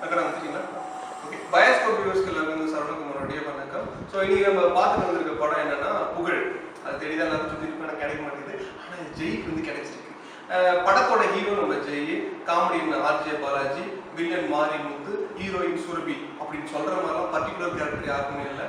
அக்கா வந்துட்டீங்களா? Okay, bioscope வியூவர்ஸ்க்கு எல்லாருக்கும் வந்து சரவணகுமாரோடைய வணக்கம். ஸோ இன்னைக்கு நம்ம பார்த்துட்டு வந்திருக்க படம் என்னன்னா புகழ். அது தேடிதான் எல்லாரும் சுற்றி எனக்கு கிடைக்க மாட்டேங்குது. ஆனால் ஜெய்க்கு வந்து கிடைச்சிருக்கு. படத்தோட ஹீரோ நம்ம Jai, comedian RJ Balaji, villain Marimuthu, heroine Surabhi அப்படின்னு சொல்ற மாதிரிலாம் பர்டிகுலர் கேரக்டர் யாருக்குமே இல்லை.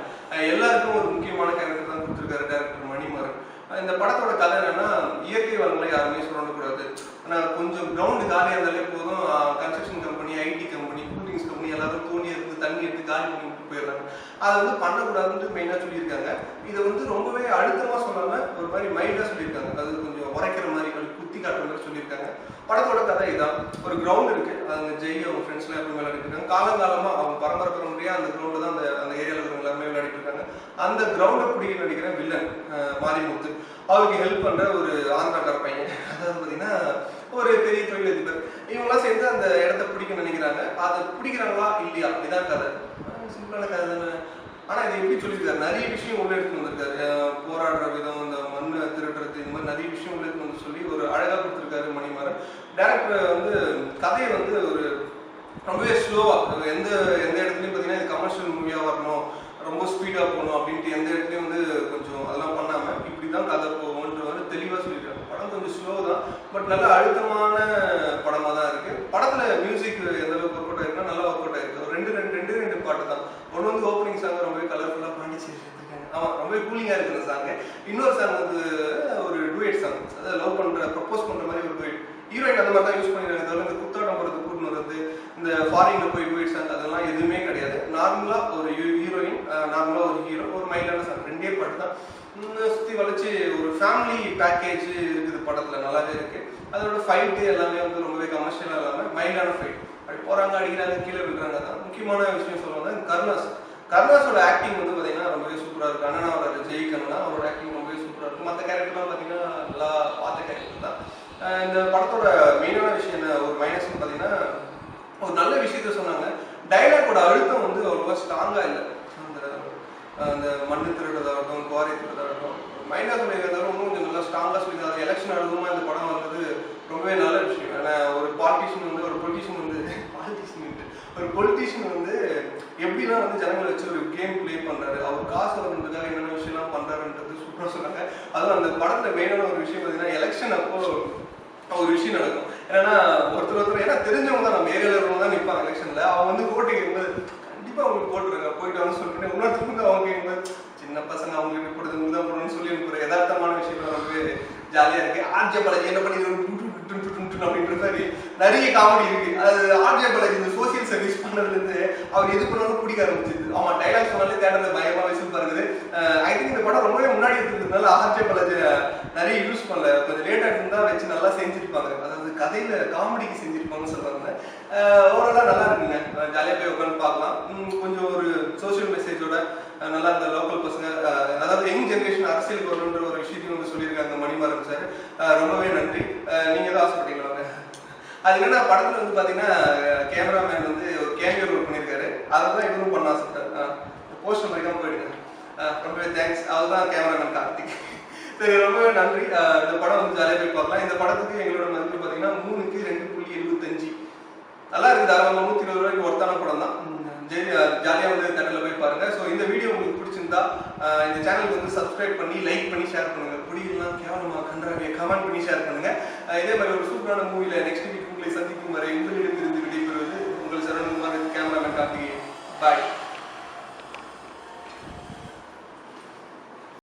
எல்லாருக்கும் ஒரு முக்கியமான கேரக்டர் தான் கொடுத்துருக்காரு டேரக்டர் மணிமாறன். இந்த படத்தோட கதை என்னன்னா, இயற்கை வளங்களை யாருமே சொல்லக்கூடாது. ஆனால் கொஞ்சம் கிரவுண்டு காலியாக இருந்தாலே போதும், construction company, IT company, cool drinks company எல்லாரும் தோண்டி எடுத்து தண்ணி எடுத்து காலி பண்ணி விட்டு போயிடுறாங்க. அதை வந்து பண்ணக்கூடாதுன்னு மெயினாக சொல்லியிருக்காங்க. இதை வந்து ரொம்பவே அழுத்தமாக சொல்லாமல் ஒரு மாதிரி மைல்டாக சொல்லியிருக்காங்க. அது கொஞ்சம் உரைக்கிற மாதிரி குத்தி காட்டுற மாதிரி சொல்லியிருக்காங்க. படத்தோட கதை இதான். ஒரு கிரவுண்ட் இருக்கு, அந்த ஜெய் அவங்க ஃப்ரெண்ட்ஸ்லாம் எப்பவும் விளையாடிட்டு இருக்காங்க. காலங்காலமா அவங்க பரம்பரை அந்த கிரவுண்ட்ல தான் அந்த ஏரியாவில் இருக்கிறவங்க எல்லாருமே விளையாடிட்டு இருக்காங்க. அந்த கிரவுண்டை பிடிக்க நடிக்கிற வில்லன் மாரிமுத்து, அவருக்கு ஹெல்ப் பண்ற ஒரு ஆந்திராக்கார பையன், அதாவது பார்த்தீங்கன்னா ஒரு பெரிய தொழிலதிபர். இவங்கெல்லாம் சேர்ந்து அந்த இடத்த பிடிக்க நினைக்கிறாங்க. அதை பிடிக்கிறாங்களா இல்லையா, இதான் கதை. சிம்பிளான கதை தானே. ஆனா இதை எப்படி சொல்லியிருக்காரு, நிறைய விஷயம் உள்ள எடுத்து வந்திருக்காரு. போராடுற விதம், இந்த மண்ணை திருடுறது, இந்த மாதிரி நிறைய விஷயம் உள்ள எடுத்து வந்து சொல்லி ஒரு அழகா கொடுத்துருக்காரு மணிமாறன். டேரக்டர் வந்து கதையை வந்து ஒரு ரொம்பவே ஸ்லோவா, எந்த இடத்துலையும் பார்த்தீங்கன்னா இது கமர்ஷியல் மூவியா வரணும், ரொம்ப ஸ்பீடா போகணும் அப்படின்ட்டு எந்த இடத்துலையும் வந்து கொஞ்சம் அதெல்லாம் பண்ணாம இப்படிதான் கதை போகும்ன்ற வந்து தெளிவா சொல்லியிருக்காங்க. படம் கொஞ்சம் ஸ்லோ தான், பட் நல்ல அழுத்தமான படமா தான் இருக்கு. படத்துல மியூசிக் எந்த அளவுக்கு ஒர்க் அவுட் ஆயிருக்குன்னா நல்லா ஒர்க் அவுட் ஆயிருக்கு. ஒரு ரெண்டு பாட்டு தான். ஒன்று வந்து ஓப்பனிங் சாங் ரொம்பவே கலர்ஃபுல்லா பாண்டிச்சேரி எடுத்துருக்காங்க. ஆமா, ரொம்பவே கூலிங்கா இருக்கு அந்த சாங். இன்னொரு சாங் வந்து ஒரு டூயட் சாங், அதாவது லவ் பண்ற ப்ரப்போஸ் பண்ற மாதிரி ஒரு டூயட். ஹீரோயின் அந்த மாதிரி தான் யூஸ் பண்ணிருக்காங்க. தவிர இந்த குத்தாட்டம் போறது, கூட்டு வர்றது, இந்த ஃபாரின்ல போய் டூயட் சாங் அதெல்லாம் எதுவுமே கிடையாது. நார்மலா ஒரு ஹீரோயின், நார்மலா ஒரு ஹீரோ, ஒரு மைல்டான சாங், ரெண்டே பாட்டு தான். சுற்றி வளைச்சு ஒரு ஃபேமிலி பேக்கேஜ் இருக்குது படத்தில், நல்லாவே இருக்கு. அதோட ஃபைட்டு எல்லாமே வந்து ரொம்பவே கமர்ஷியலாக இல்லாமல் மைல்டான ஃபைட். அப்படி போகிறாங்க, அடிக்கிறாங்க, கீழே விடுறாங்க தான். முக்கியமான விஷயம் சொல்லுவாங்க கருணாஸோட ஆக்டிங் வந்து பார்த்தீங்கன்னா ரொம்பவே சூப்பராக இருக்கு. அண்ணனா வர ஜெய் கண்ணா அவரோட ஆக்டிங் ரொம்பவே சூப்பராக இருக்கும். மற்ற கேரக்டர்லாம் பார்த்தீங்கன்னா நல்லா பார்த்த கேரக்டர் தான். இந்த படத்தோட மெயினான விஷயம் என்ன, ஒரு மைனஸ்ன்னு பார்த்தீங்கன்னா ஒரு நல்ல விஷயத்த சொன்னாங்க. டைலாக்கோட அழுத்தம் வந்து அவ்வளோவா ஸ்ட்ராங்காக இல்லை. அந்த மண்ணு திருடுறதாகட்டும், குவாரி திருடுறதாகட்டும், மைனாக சொல்லியிருக்கிறத இன்னும் கொஞ்சம் நல்லா ஸ்ட்ராங்காக சொல்லியிருந்தாங்க. எலெக்ஷன் அழுதுமா இந்த படம் வந்தது ரொம்பவே நல்ல விஷயம். ஏன்னா ஒரு பொலிட்டீஷியன் வந்து எப்படிலாம் வந்து ஜனங்களை வச்சு ஒரு கேம் பிளே பண்றாரு, அவர் காசு வரதுக்காக என்னென்ன விஷயம்லாம் பண்றாருன்றது சூப்பராக சொன்னாங்க. அதுவும் அந்த படத்துல மெயினான ஒரு விஷயம் பார்த்தீங்கன்னா, எலெக்ஷன் அப்போ ஒரு விஷயம் நடக்கும். ஏன்னா ஒருத்தர் ஏன்னா தெரிஞ்சவங்க தான், நம்ம ஏரியாவில் இருக்கிறவங்க தான் நிற்பாங்க எலெக்ஷன்ல. அவங்க வந்து ஓட்டு கேட்கும்போது கண்டிப்பா அவங்களுக்கு போட்டுருங்க, போயிட்டு வந்து சொல்லிட்டு இன்னொருத்தருக்கு வந்து அவங்க கேட்கும்போது சின்ன பசங்க அவங்களுக்கு போடுறது தான் போடணும்னு சொல்லி ஒரு யதார்த்தமான விஷயம் ரொம்பவே ஜாலியா இருக்கு. ஆர்ஜே பாலாஜி என்ன பண்ணி அப்படின்ற மாதிரி நிறைய காமெடி இருக்கு. அது ஆர்ஜே பாலாஜி இந்த சோசியல் சர்வீஸ் பண்ணதுல இருந்து அவர் எது பண்ணாலும் பிடிக்க ஆரம்பிச்சிது. ஆமா, டைலாக் சொன்னாலே தேட்டர்ல பயமா வயசு பாருங்க. ஐ திங்க் இந்த படம் ரொம்பவே முன்னாடி இருக்கிறதுனால ஆர்ஜே பாலாஜி நிறைய யூஸ் பண்ணல, கொஞ்சம் லேட்டா இருந்தா வச்சு நல்லா செஞ்சிருப்பாங்க. அதாவது கதையில காமெடிக்கு செஞ்சிருப்பாங்கன்னு சொல்றாங்க. ஓவராலா நல்லா இருக்குங்க, ஜாலியா போய் உட்காந்து பார்க்கலாம். கொஞ்சம் ஒரு சோசியல் மெசேஜோட நல்லா இந்த லோக்கல் பசங்க, அதாவது யங் ஜென்ரேஷன் அரசியலுக்கு வரணுன்ற ஒரு விஷயத்தையும் வந்து சொல்லியிருக்காங்க மணிமாறன் சார். ரொம்பவே நன்றி. நீங்க தான் ஆசைப்பட்டீங்களா? அது என்னன்னா, படத்துல வந்து பாத்தீங்கன்னா கேமராமேன் வந்து ஒரு கேமியோ ரோல் பண்ணியிருக்காரு. அதை தான் இவரும் பண்ண ஆசைப்பட்டார். போஸ்டர் வரைக்கும் போயிடுங்க. ரொம்பவே தேங்க்ஸ். அதுதான் கேமராமேன் கார்த்திக். சரி, ரொம்பவே நன்றி. இந்த படம் வந்து ஜாலியாக போய் பார்க்கலாம். இந்த படத்துக்கு எங்களோட மதிப்பு பார்த்தீங்கன்னா 3க்கு 2.75. நல்லா இருக்குது. தாராளமாக 120 ரூபாய்க்கு ஒர்த்தான படம் தான். ஜாலியாக வந்து தேட்டரில் போய் பாருங்க. ஸோ இந்த வீடியோ உங்களுக்கு பிடிச்சிருந்தா இந்த சேனலுக்கு வந்து சப்ஸ்கிரைப் பண்ணி, லைக் பண்ணி, ஷேர் பண்ணுங்க. பிடிக்கலாம், கேவலமா, கன்றாவே கமெண்ட் பண்ணி ஷேர் பண்ணுங்க. இதே மாதிரி ஒரு சூப்பரான மூவில நெக்ஸ்ட் வீக் உங்களை சந்திக்கும் வரை உங்களிடமிருந்து விடைபெறுவது உங்கள் சரவணகுமார், கேமராமேன் கார்த்திகேயன். பாய்.